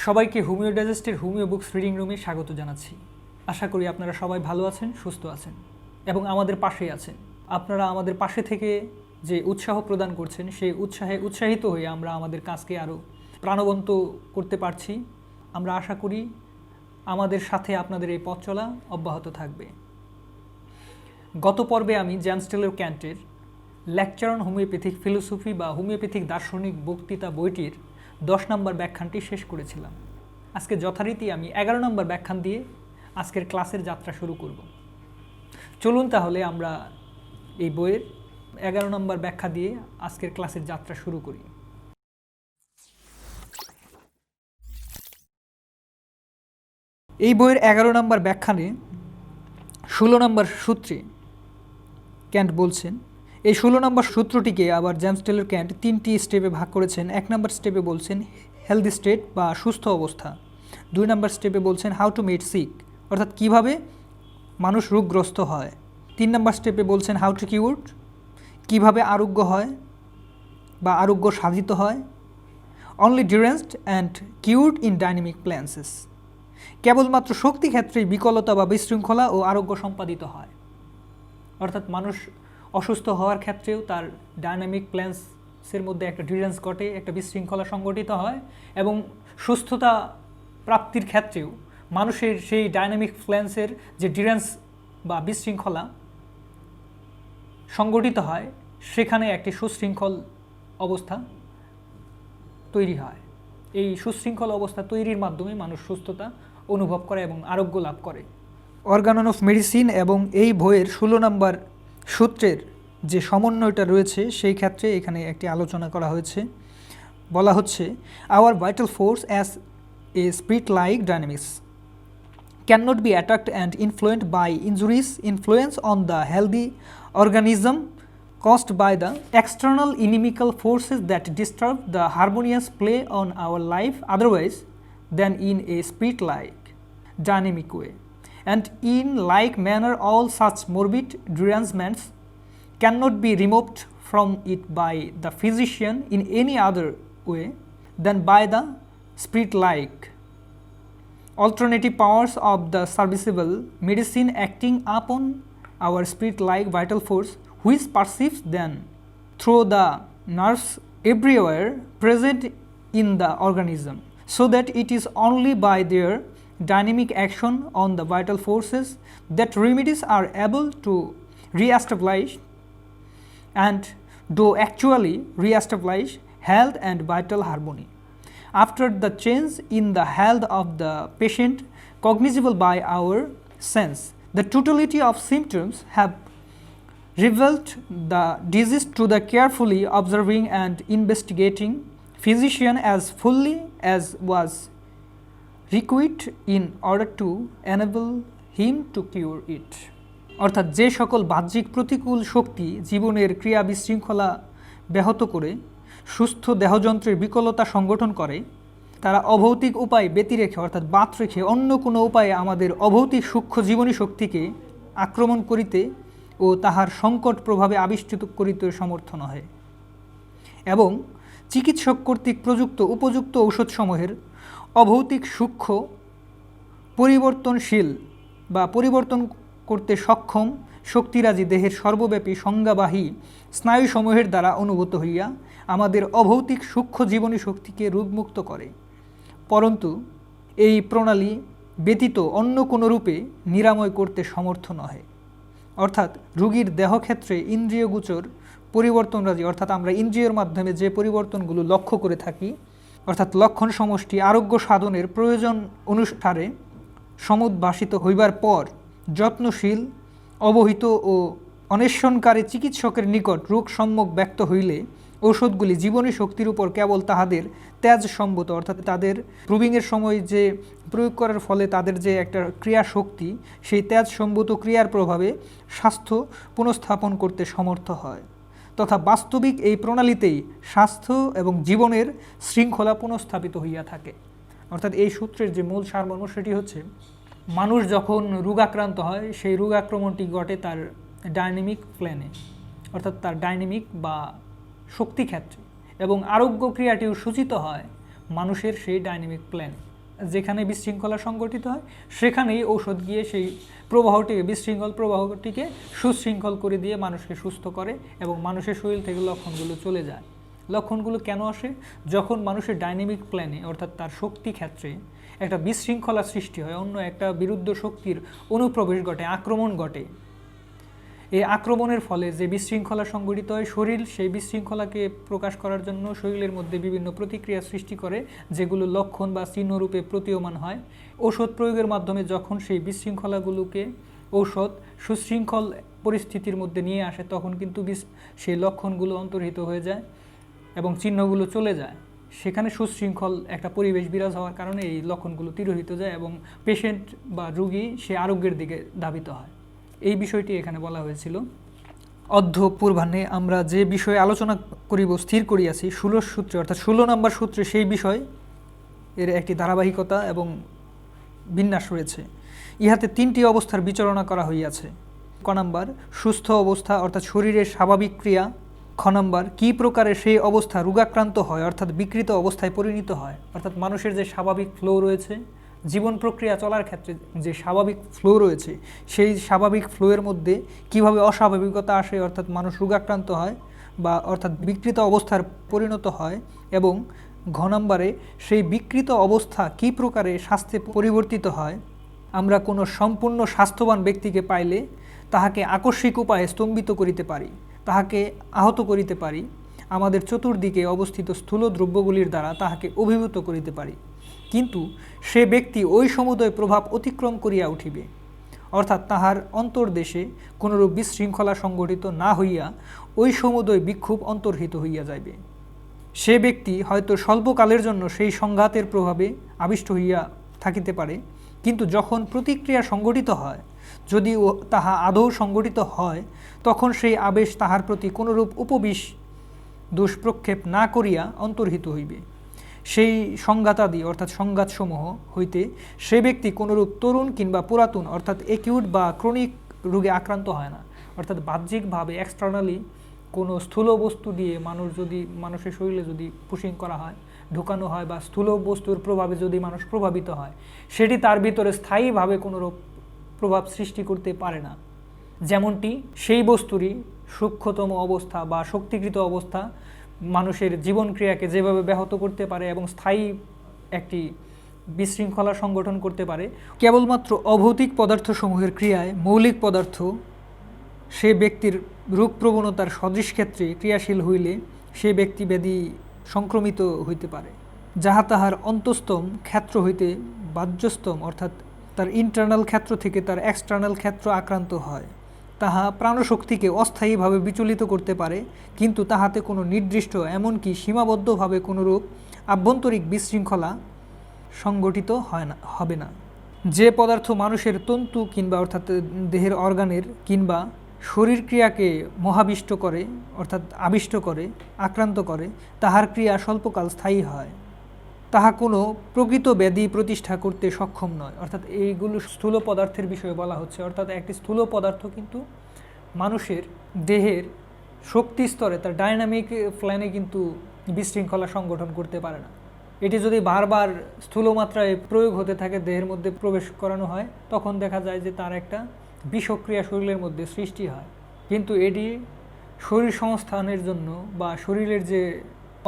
সবাইকে হোমিও ডাইজেস্টের homeo books reading রুমে স্বাগত জানাচ্ছি। আশা করি আপনারা সবাই ভালো আছেন, সুস্থ আছেন এবং আমাদের পাশেই আছেন। আপনারা আমাদের পাশে থেকে যে উৎসাহ প্রদান করছেন সেই উৎসাহিত হয়ে আমরা আমাদের কাজকে আরও প্রাণবন্ত করতে পারছি। আমরা আশা করি আমাদের সাথে আপনাদের এই পথ চলা অব্যাহত থাকবে। গত পর্বে আমি জেমস টেলর ক্যান্টের লেকচার অন হোমিওপ্যাথিক ফিলোসফি বা হোমিওপ্যাথিক দার্শনিক বক্তৃতা বইটির 10 নম্বর ব্যাখ্যানটি শেষ করেছিলাম। আজকে যথারীতি আমি 11 নম্বর ব্যাখ্যান দিয়ে আজকের ক্লাসের যাত্রা শুরু করব। চলুন তাহলে আমরা এই বইয়ের 11 নম্বর ব্যাখ্যা দিয়ে আজকের ক্লাসের যাত্রা শুরু করি। এই বইয়ের 11 নম্বর ব্যাখ্যানে 16 নম্বর সূত্রে ক্যান্ট বলছেন, এই 16 নম্বর সূত্রটিকে আবার জেমস টেলর ক্যান্ট 3টি স্টেপে ভাগ করেছেন। 1 নম্বর স্টেপে বলছেন হেলদি স্টেট বা সুস্থ অবস্থা। 2 নম্বর স্টেপে বলছেন হাউ টু মেড সিক, অর্থাৎ কীভাবে মানুষ রোগগ্রস্ত হয়। 3 নম্বর স্টেপে বলছেন হাউ টু কিউর, কীভাবে আরোগ্য হয় বা আরোগ্য সাধিত হয়। অনলি ডিউরেন্সড অ্যান্ড কিউরড ইন ডাইনামিক প্ল্যান্সেস, কেবলমাত্র শক্তি ক্ষেত্রেই বিকলতা বা বিশৃঙ্খলা ও আরোগ্য সম্পাদিত হয়। অর্থাৎ মানুষ অসুস্থ হওয়ার ক্ষেত্রেও তার ডাইনামিক প্ল্যান্সের মধ্যে একটা ডিউরেন্স ঘটে, একটা বিশৃঙ্খলা সংগঠিত হয় এবং সুস্থতা প্রাপ্তির ক্ষেত্রেও মানুষের সেই ডাইনামিক প্ল্যান্সের যে ডিউরেন্স বা বিশৃঙ্খলা সংগঠিত হয় সেখানে একটি সুশৃঙ্খল অবস্থা তৈরি হয়। এই সুশৃঙ্খল অবস্থা তৈরির মাধ্যমে মানুষ সুস্থতা অনুভব করে এবং আরোগ্য লাভ করে। অর্গান অফ মেডিসিন এবং এই বইয়ের 16 নম্বর সূত্রের যে সমন্বয়টা রয়েছে সেই ক্ষেত্রে এখানে একটি আলোচনা করা হয়েছে। বলা হচ্ছে our vital force as a spirit like dynamics cannot be attacked and influenced by injuries influence on the healthy organism caused by the external inimical forces that disturb the harmonious play on our life otherwise than in a spirit-like dynamic way. And in like manner all such morbid derangements cannot be removed from it by the physician in any other way than by the spirit-like alternative powers of the serviceable medicine acting upon our spirit-like vital force which perceives them through the nerves everywhere present in the organism, so that it is only by their dynamic action on the vital forces that remedies are able to re-establish and do actually re-establish health and vital harmony. After the change in the health of the patient cognizable by our sense, the totality of symptoms have revealed the disease to the carefully observing and investigating physician as fully as was requisite in order to enable him to cure it. অর্থাৎ যে সকল বাহ্যিক প্রতিকূল শক্তি জীবনের ক্রিয়া বিশৃঙ্খলা ব্যাহত করে সুস্থ দেহযন্ত্রের বিকলতা সংগঠন করে তারা অভৌতিক উপায় ব্যতিরেখে অর্থাৎ বাদ রেখে অন্য কোনো উপায়ে আমাদের অভৌতিক সূক্ষ্ম জীবনী শক্তিকে আক্রমণ করিতে ও তাহার সংকট প্রভাবে আবিষ্কৃত করিতে সমর্থ নহে এবং চিকিৎসক কর্তৃক প্রযুক্ত উপযুক্ত ঔষধসমূহের অভৌতিক সূক্ষ্ম পরিবর্তনশীল বা পরিবর্তন করতে সক্ষম শক্তিরাজি দেহের সর্বব্যাপী সংজ্ঞাবাহী স্নায়ুসমূহের দ্বারা অনুভূত হইয়া আমাদের অভৌতিক সূক্ষ্ম জীবনী শক্তিকে রোগমুক্ত করে, পরন্তু এই প্রণালী ব্যতীত অন্য কোনো রূপে নিরাময় করতে সমর্থ নহে। অর্থাৎ রোগীর দেহক্ষেত্রে ইন্দ্রিয়গোচর পরিবর্তনরাজি অর্থাৎ আমরা ইন্দ্রিয়ের মাধ্যমে যে পরিবর্তনগুলো লক্ষ্য করে থাকি অর্থাৎ লক্ষণ সমষ্টি আরোগ্য সাধনের প্রয়োজন অনুসারে সমুদ্ভাসিত হইবার পর যত্নশীল অবহিত ও অন্বেষণকারী চিকিৎসকের নিকট রোগ সম্যক ব্যক্ত হইলে ঔষধগুলি জীবনী শক্তির উপর কেবল তাহাদের তেজ সম্ভূত অর্থাৎ তাদের প্রুভিংয়ের সময় যে প্রয়োগ করার ফলে তাদের যে একটা ক্রিয়া শক্তি সেই তেজ সম্ভূত ক্রিয়ার প্রভাবে স্বাস্থ্য পুনঃস্থাপন করতে সমর্থ হয় তথা বাস্তবিক এই প্রণালীতেই স্বাস্থ্য এবং জীবনের শৃঙ্খলা পুনঃস্থাপিত হইয়া থাকে। অর্থাৎ এই সূত্রের যে মূল সারমর্ম সেটি হচ্ছে মানুষ যখন রোগাক্রান্ত হয় সেই রোগ আক্রমণটি ঘটে তার ডাইনামিক প্ল্যানে অর্থাৎ তার ডাইনামিক বা শক্তি ক্ষেত্রে এবং আরোগ্য ক্রিয়াটিও সূচিত হয় মানুষের সেই ডাইনামিক প্ল্যান। যেখানে বিশৃঙ্খলা সংগঠিত হয় সেখানেই ঔষধ গিয়ে সেই প্রবাহটিকে, বিশৃঙ্খল প্রবাহটিকে সুশৃঙ্খল করে দিয়ে মানুষকে সুস্থ করে এবং মানুষের শরীর থেকে লক্ষণগুলো চলে যায়। লক্ষণগুলো কেন আসে? যখন মানুষের ডাইনামিক প্ল্যানে অর্থাৎ তার শক্তি ক্ষেত্রে একটা বিশৃঙ্খলা সৃষ্টি হয়, অন্য একটা বিরুদ্ধ শক্তির অনুপ্রবেশ ঘটে, আক্রমণ ঘটে। এই আক্রমণের ফলে যে বিশৃঙ্খলা সংঘটিত হয়, শরীর সেই বিশৃঙ্খলাকে প্রকাশ করার জন্য শরীরের মধ্যে বিভিন্ন প্রতিক্রিয়া সৃষ্টি করে, যেগুলো লক্ষণ বা চিহ্নরূপে প্রতীয়মান হয়। ঔষধ প্রয়োগের মাধ্যমে যখন সেই বিশৃঙ্খলাগুলোকে ঔষধ সুশৃঙ্খল পরিস্থিতির মধ্যে নিয়ে আসে, তখন কিন্তু সেই লক্ষণগুলো অন্তর্হিত হয়ে যায় এবং চিহ্নগুলো চলে যায়। সেখানে সুশৃঙ্খল একটা পরিবেশ বিরাজ হওয়ার কারণে এই লক্ষণগুলো তিরোহিত যায় এবং পেশেন্ট বা রোগী সে আরোগ্যের দিকে ধাবিত হয়। এই বিষয়টি এখানে বলা হয়েছিল। অধ্য পূর্বাহ্নে আমরা যে বিষয়ে আলোচনা করিব স্থির করিয়াছি 16 সূত্রে, অর্থাৎ 16 নম্বর সূত্রে সেই বিষয় এর একটি ধারাবাহিকতা এবং বিন্যাস রয়েছে। ইহাতে 3টি অবস্থার বিচরণা করা হইয়াছে। ক নাম্বার সুস্থ অবস্থা অর্থাৎ শরীরের স্বাভাবিক ক্রিয়া। খ নাম্বার কী প্রকারে সেই অবস্থা রোগাক্রান্ত হয় অর্থাৎ বিকৃত অবস্থায় পরিণত হয়, অর্থাৎ মানুষের যে স্বাভাবিক ফ্লো রয়েছে, জীবন প্রক্রিয়া চলার ক্ষেত্রে যে স্বাভাবিক ফ্লো রয়েছে, সেই স্বাভাবিক ফ্লোয়ের মধ্যে কিভাবে অস্বাভাবিকতা আসে অর্থাৎ মানুষ রোগাক্রান্ত হয় বা অর্থাৎ বিকৃত অবস্থার পরিণত হয়। এবং ঘ নম্বরে সেই বিকৃত অবস্থা কী প্রকারে স্বাস্থ্যে পরিবর্তিত হয়। আমরা কোনো সম্পূর্ণ স্বাস্থ্যবান ব্যক্তিকে পাইলে তাহাকে আকস্মিক উপায়ে স্তম্ভিত করিতে পারি, তাহাকে আহত করিতে পারি, আমাদের চতুর্দিকে অবস্থিত স্থূল দ্রব্যগুলির দ্বারা তাহাকে অভিভূত করিতে পারি, কিন্তু সে ব্যক্তি ওই সমুদয় প্রভাব অতিক্রম করিয়া উঠিবে, অর্থাৎ তাহার অন্তর্দেশে কোনরূপ বিশৃঙ্খলা সংঘটিত না হইয়া ওই সমুদয় বিক্ষোভ অন্তর্হিত হইয়া যাইবে। সে ব্যক্তি হয়তো স্বল্পকালের জন্য সেই সংঘাতের প্রভাবে আবিষ্ট হইয়া থাকিতে পারে, কিন্তু যখন প্রতিক্রিয়া সংঘটিত হয়, যদি তাহা আদৌ সংঘটিত হয়, তখন সেই আবেশ তাহার প্রতি কোনরূপ উপবিষ দুষ্প্রক্ষেপ না করিয়া অন্তর্হিত হইবে। সেই সংঘাতাদি অর্থাৎ সংঘাতসমূহ হইতে সে ব্যক্তি কোনরূপ তরুণ কিংবা পুরাতন অর্থাৎ একিউট বা ক্রনিক রোগে আক্রান্ত হয় না। অর্থাৎ বাহ্যিকভাবে এক্সটার্নালি কোনো স্থূল বস্তু দিয়ে মানুষের শরীরে যদি পুশিং করা হয়, ঢোকানো হয়, বা স্থূল বস্তুর প্রভাবে যদি মানুষ প্রভাবিত হয়, সেটি তার ভিতরে স্থায়ীভাবে কোনোরূপ প্রভাব সৃষ্টি করতে পারে না। যেমনটি সেই বস্তুরই সূক্ষ্মতম অবস্থা বা শক্তিকৃত অবস্থা মানুষের জীবন ক্রিয়াকে যেভাবে ব্যাহত করতে পারে এবং স্থায়ী একটি বিশৃঙ্খলা সংগঠন করতে পারে, কেবলমাত্র অভৌতিক পদার্থসমূহের ক্রিয়ায় মৌলিক পদার্থ সে ব্যক্তির রোগ প্রবণতার সদৃশ ক্ষেত্রে ক্রিয়াশীল হইলে সে ব্যক্তি ব্যাধি সংক্রমিত হইতে পারে, যাহা তাহার অন্তস্তম ক্ষেত্র হইতে বাহ্যস্তম অর্থাৎ তার ইন্টারনাল ক্ষেত্র থেকে তার এক্সটার্নাল ক্ষেত্র আক্রান্ত হয়। তাহা প্রাণশক্তিকে অস্থায়ীভাবে বিচলিত করতে পারে, কিন্তু তাহাতে কোনো নির্দিষ্ট এমনকি সীমাবদ্ধভাবে কোনোরূপ আভ্যন্তরিক বিশৃঙ্খলা সংগঠিত হবে না। যে পদার্থ মানুষের তন্তু কিংবা অর্থাৎ দেহের অর্গানের কিংবা শরীর ক্রিয়াকে মহাবিষ্ট করে অর্থাৎ আবিষ্ট করে, আক্রান্ত করে, তাহার ক্রিয়া স্বল্পকাল স্থায়ী হয়, তাহা কোনো প্রকৃত ব্যাধি প্রতিষ্ঠা করতে সক্ষম নয়। অর্থাৎ এইগুলো স্থূল পদার্থের বিষয়ে বলা হচ্ছে। অর্থাৎ একটি স্থূল পদার্থ কিন্তু মানুষের দেহের শক্তি স্তরে তার ডাইনামিক প্ল্যানে কিন্তু বিশৃঙ্খলা সংগঠন করতে পারে না। এটি যদি বারবার স্থূল মাত্রায় প্রয়োগ হতে থাকে, দেহের মধ্যে প্রবেশ করানো হয়, তখন দেখা যায় যে তার একটা বিষক্রিয়া শরীরের মধ্যে সৃষ্টি হয়। কিন্তু এটি শরীর সংস্থানের জন্য বা শরীরের যে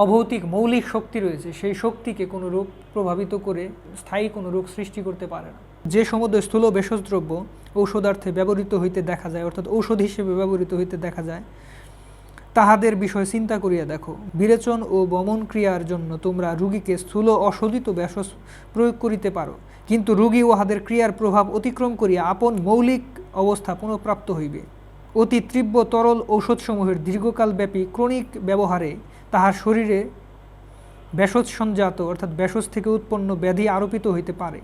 অভৌতিক মৌলিক শক্তি রয়েছে, সেই শক্তিকে কোনো রূপ প্রভাবিত করে স্থায়ী কোনো রোগ সৃষ্টি করতে পারে না। যে সমুদয় স্থূল ভেষজ দ্রব্য ঔষধার্থে ব্যবহৃত হইতে দেখা যায় অর্থাৎ ঔষধ হিসেবে ব্যবহৃত হইতে দেখা যায়, তাহাদের বিষয়ে চিন্তা করিয়া দেখো। বিরেচন ও বমন ক্রিয়ার জন্য তোমরা রোগীকে স্থূল অশোধিত ভেষজ প্রয়োগ করিতে পারো, কিন্তু রোগী উহাদের ক্রিয়ার প্রভাব অতিক্রম করিয়া আপন মৌলিক অবস্থা পুনঃপ্রাপ্ত হইবে। অতি তীব্র তরল ঔষধসমূহের দীর্ঘকালব্যাপী ক্রনিক ব্যবহারে তাহার শরীরে ভেষজ সঞ্জাত অর্থাৎ ভেষজ থেকে উৎপন্ন ব্যাধি আরোপিত হইতে পারে,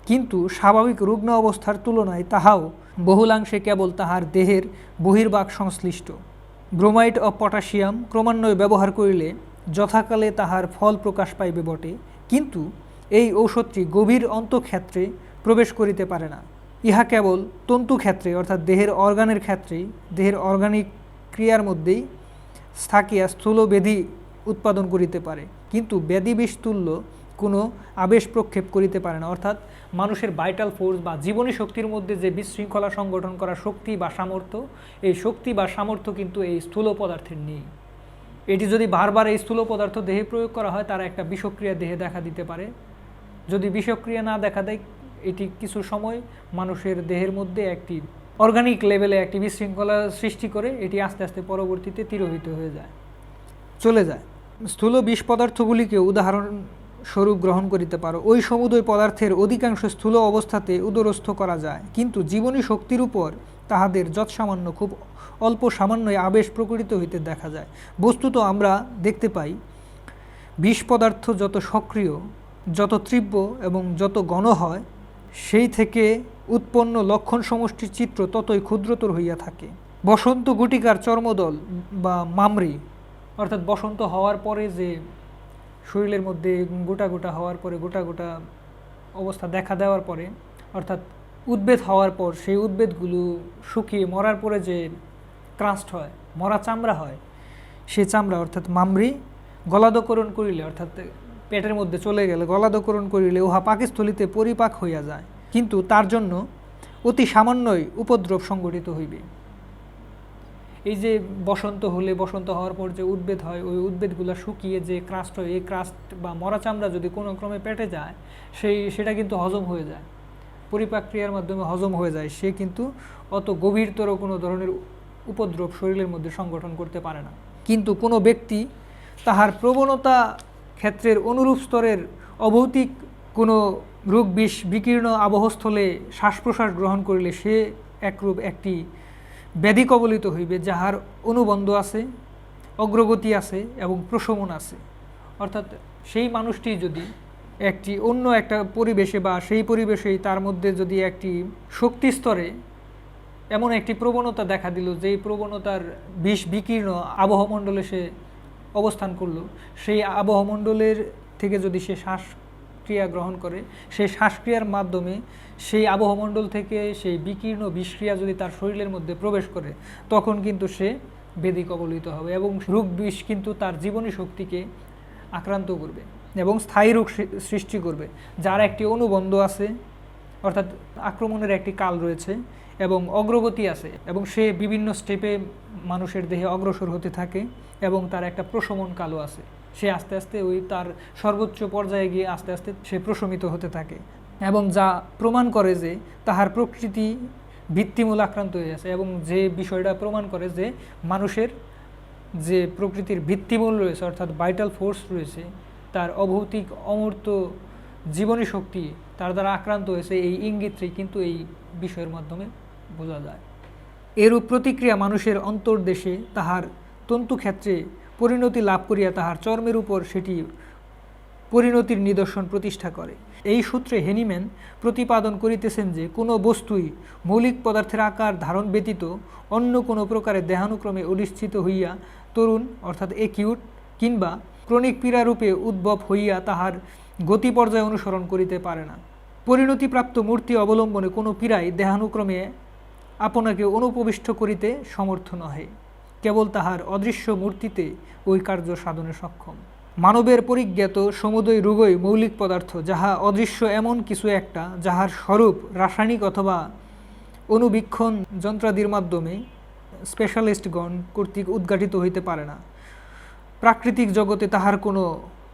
কিন্তু স্বাভাবিক রুগ্ন অবস্থার তুলনায় তাহাও বহুলাংশে কেবল তাহার দেহের বহির্ভাগ সংশ্লিষ্ট। ব্রোমাইড অফ পটাশিয়াম ক্রমান্বয়ে ব্যবহার করিলে যথাকালে তাহার ফল প্রকাশ পাইবে বটে, কিন্তু এই ঔষধটি গভীর অন্তঃক্ষেত্রে প্রবেশ করিতে পারে না। ইহা কেবল তন্তুক্ষেত্রে অর্থাৎ দেহের অর্গানের ক্ষেত্রেই, দেহের অর্গানিক ক্রিয়ার মধ্যেই থাকিয়া স্থূল ব্যাধি উৎপাদন করিতে পারে, কিন্তু ব্যাধি বিষ তুল্য কোনো আবেশ প্রক্ষেপ করিতে পারে না। অর্থাৎ মানুষের ভাইটাল ফোর্স বা জীবনী শক্তির মধ্যে যে বিশৃঙ্খলা সংগঠন করার শক্তি বা সামর্থ্য, এই শক্তি বা সামর্থ্য কিন্তু এই স্থূল পদার্থের নেই। এটি যদি বারবার এই স্থূল পদার্থ দেহে প্রয়োগ করা হয়, তারা একটা বিষক্রিয়া দেহে দেখা দিতে পারে। যদি বিষক্রিয়া না দেখা দেয়, এটি কিছু সময় মানুষের দেহের মধ্যে একটি অর্গানিক লেভেলে একটি বিশৃঙ্খলা সৃষ্টি করে এটি আস্তে আস্তে পরবর্তীতে তিরোহিত হয়ে যায়, চলে যায়। স্থূল বিষ পদার্থগুলিকে উদাহরণ স্বরূপ গ্রহণ করিতে পারো। ওই সমুদয় পদার্থের অধিকাংশ স্থূল অবস্থাতে উদরস্থ করা যায়, কিন্তু জীবনী শক্তির উপর তাহাদের যৎসামান্য খুব অল্প সামান্যই আবেশ প্রকটিত হইতে দেখা যায়। বস্তুত আমরা দেখতে পাই, বিষ পদার্থ যত সক্রিয়, যত তীব্র এবং যত ঘন হয়, সেই থেকে উৎপন্ন লক্ষণ সমষ্টির চিত্র ততই ক্ষুদ্রতর হইয়া থাকে। বসন্ত গুটিকার চর্মদল বা মামরি, অর্থাৎ বসন্ত হওয়ার পরে যে শরীরের মধ্যে গোটা গোটা হওয়ার পরে, গোটা গোটা অবস্থা দেখা দেওয়ার পরে, অর্থাৎ উদ্বেদ হওয়ার পর সেই উদ্বেদগুলো শুকিয়ে মরার পরে যে ক্রাস্ট হয়, মরা চামড়া হয়, সেই চামড়া অর্থাৎ মামরি গলাধকরণ করিলে, অর্থাৎ পেটের মধ্যে চলে গেলে গলাধকরণ করিলে উহা পাকস্থলিতে পরিপাক হইয়া যায়, কিন্তু তার জন্য অতি সামান্যই উপদ্রব সংঘটিত হইবে। এই যে বসন্ত হলে, বসন্ত হওয়ার পর যে উদ্বেদ হয়, ওই উদ্বেদগুলো শুকিয়ে যে ক্রাস্ট হয়, এই ক্রাস্ট বা মরা চামড়া যদি কোনো ক্রমে পেটে যায়, সেটা কিন্তু হজম হয়ে যায়, পরিপাক ক্রিয়ার মাধ্যমে হজম হয়ে যায়। সে কিন্তু অত গভীরতর কোনো ধরনের উপদ্রব শরীরের মধ্যে সংগঠন করতে পারে না। কিন্তু কোনো ব্যক্তি তাহার প্রবণতা ক্ষেত্রের অনুরূপ স্তরের অভৌতিক কোনো রোগ বিষ বিকীর্ণ আবহস্থলে শ্বাস প্রশ্বাস গ্রহণ করিলে সে একরূপ একটি ব্যাধি কবলিত হইবে, যাহার অনুবন্ধ আছে, অগ্রগতি আছে এবং প্রশমন আছে। অর্থাৎ সেই মানুষটি যদি একটি অন্য একটা পরিবেশে বা সেই পরিবেশেই তার মধ্যে যদি একটি শক্তি স্তরে এমন একটি প্রবণতা দেখা দিল, যেই প্রবণতার বিষ বিকীর্ণ আবহমণ্ডলে সে অবস্থান করল, সেই আবহমণ্ডলের থেকে যদি সে শ্বাসক্রিয়া গ্রহণ করে, সেই শ্বাসক্রিয়ার মাধ্যমে সেই আবহমণ্ডল থেকে সেই বিকীর্ণ বিষক্রিয়া যদি তার শরীরের মধ্যে প্রবেশ করে, তখন কিন্তু সে ব্যাধি কবলিত হবে এবং রোগ বিষ কিন্তু তার জীবনী শক্তিকে আক্রান্ত করবে এবং স্থায়ী রোগ সৃষ্টি করবে, যার একটি অনুবন্ধ আছে, অর্থাৎ আক্রমণের একটি কাল রয়েছে এবং অগ্রগতি আছে, এবং সে বিভিন্ন স্টেপে মানুষের দেহে অগ্রসর হতে থাকে এবং তার একটা প্রশমন কালও আছে। সে আস্তে আস্তে ওই তার সর্বোচ্চ পর্যায়ে গিয়ে আস্তে আস্তে সে প্রশমিত হতে থাকে, এবং যা প্রমাণ করে যে তাহার প্রকৃতি ভিত্তিমূল আক্রান্ত হয়ে আছে, এবং যে বিষয়টা প্রমাণ করে যে মানুষের যে প্রকৃতির ভিত্তিমূল রয়েছে, অর্থাৎ ভাইটাল ফোর্স রয়েছে, তার অভৌতিক অমূর্ত জীবনী শক্তি তার দ্বারা আক্রান্ত হয়েছে, এই ইঙ্গিতটি কিন্তু এই বিষয়ের মাধ্যমে বোঝা যায়। এরূপ প্রতিক্রিয়া মানুষের অন্তর্দেশে তাহার তন্তুক্ষেত্রে পরিণতি লাভ করিয়া তাহার চর্মের উপর সেটি পরিণতির নিদর্শন প্রতিষ্ঠা করে। এই সূত্রে হেনিম্যান প্রতিপাদন করিতেছেন যে কোনো বস্তুই মৌলিক পদার্থের আকার ধারণ ব্যতীত অন্য কোনো প্রকারে দেহানুক্রমে অধিষ্ঠিত হইয়া তরুণ, অর্থাৎ একিউট কিংবা ক্রনিক পীড়ারূপে উদ্ভব হইয়া তাহার গতি পর্যায়ে অনুসরণ করিতে পারে না। পরিণতিপ্রাপ্ত মূর্তি অবলম্বনে কোনো পীড়াই দেহানুক্রমে আপনাকে অনুপ্রবিষ্ট করিতে সমর্থ নহে, কেবল তাহার অদৃশ্য মূর্তিতে ওই কার্য সাধনে সক্ষম। মানবের পরিজ্ঞাত সমুদয় রোগই মৌলিক পদার্থ, যাহা অদৃশ্য এমন কিছু একটা, যাহার স্বরূপ রাসায়নিক অথবা অনুবীক্ষণ যন্ত্রাদির মাধ্যমে স্পেশালিস্টগণ কর্তৃক উদ্ঘাটিত হইতে পারে না। প্রাকৃতিক জগতে তাহার কোনো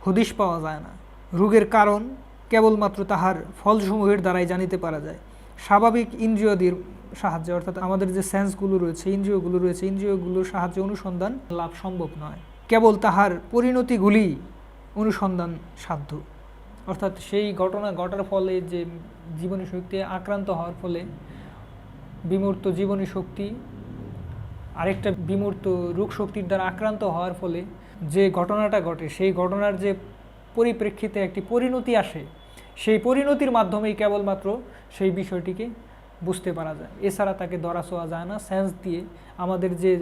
হদিশ পাওয়া যায় না। রোগের কারণ কেবলমাত্র তাহার ফলসমূহের দ্বারাই জানিতে পারা যায়। স্বাভাবিক ইন্দ্রিয়দের সাহায্যে, অর্থাৎ আমাদের যে সেন্সগুলো রয়েছে, ইন্দ্রিয়গুলোর সাহায্যে অনুসন্ধান লাভ সম্ভব নয়, কেবল তাহার পরিণতিগুলি অনুসন্ধান সাধ্য। অর্থাৎ সেই ঘটনা ঘটার ফলে, যে জীবনী শক্তি আক্রান্ত হওয়ার ফলে বিমূর্ত জীবনী শক্তি আরেকটা বিমূর্ত রোগ শক্তির দ্বারা আক্রান্ত হওয়ার ফলে যে ঘটনাটা ঘটে, সেই ঘটনার যে পরিপ্রেক্ষিতে একটি পরিণতি আসে, সেই পরিণতির মাধ্যমেই কেবলমাত্র সেই বিষয়টিকে বুঝতে পারা যায়। এছাড়া তাকে ধরা ছোঁয়া যায় না। সেন্স দিয়ে, আমাদের যে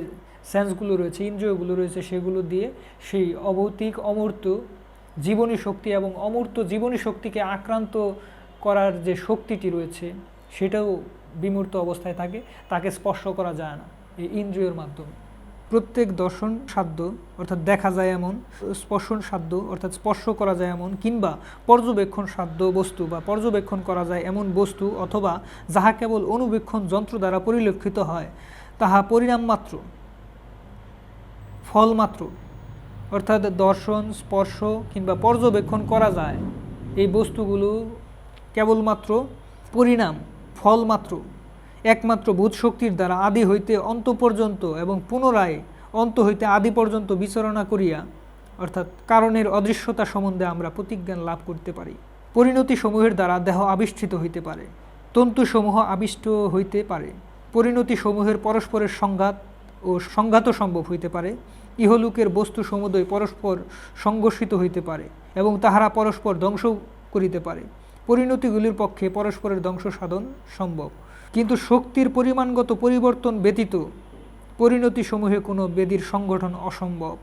সেন্সগুলো রয়েছে, ইন্দ্রিয়গুলো রয়েছে, সেগুলো দিয়ে সেই অভৌতিক অমূর্ত জীবনী শক্তি এবং অমূর্ত জীবনী শক্তিকে আক্রান্ত করার যে শক্তিটি রয়েছে, সেটাও বিমূর্ত অবস্থায় থাকে, তাকে স্পর্শ করা যায় না এই ইন্দ্রিয়ের মাধ্যমে। প্রত্যেক দর্শন সাধ্য অর্থাৎ দেখা যায় এমন, স্পর্শন সাধ্য অর্থাৎ স্পর্শ করা যায় এমন, কিংবা পর্যবেক্ষণ সাধ্য বস্তু বা পর্যবেক্ষণ করা যায় এমন বস্তু, অথবা যাহা কেবল অনুবেক্ষণ যন্ত্র দ্বারা পরিলক্ষিত হয়, তাহা পরিণাম মাত্র, ফল মাত্র। অর্থাৎ দর্শন, স্পর্শ কিংবা পর্যবেক্ষণ করা যায় এই বস্তুগুলো কেবলমাত্র পরিণাম, ফল মাত্র, একমাত্র বোধ শক্তির দ্বারা আদি হইতে অন্ত পর্যন্ত এবং পুনরায় অন্ত হইতে আদি পর্যন্ত বিচরণা করিয়া, অর্থাৎ কারণের অদৃশ্যতা সম্বন্ধে আমরা প্রতিজ্ঞান লাভ করতে পারি। পরিণতি সমূহের দ্বারা দেহ আবিষ্ঠিত হইতে পারে, তন্তুসমূহ আবিষ্ট হইতে পারে, পরিণতি সমূহের পরস্পরের সংঘাত ও সংঘাতও সম্ভব হইতে পারে, ইহলোকের বস্তু সমুদয় পরস্পর সংঘর্ষিত হইতে পারে এবং তাহারা পরস্পর ধ্বংস করিতে পারে। পরিণতিগুলির পক্ষে পরস্পরের ধ্বংস সাধন সম্ভব, কিন্তু শক্তির পরিমাণগত পরিবর্তন ব্যতীত পরিণতিসমূহে কোনো বেদির সংগঠন অসম্ভব।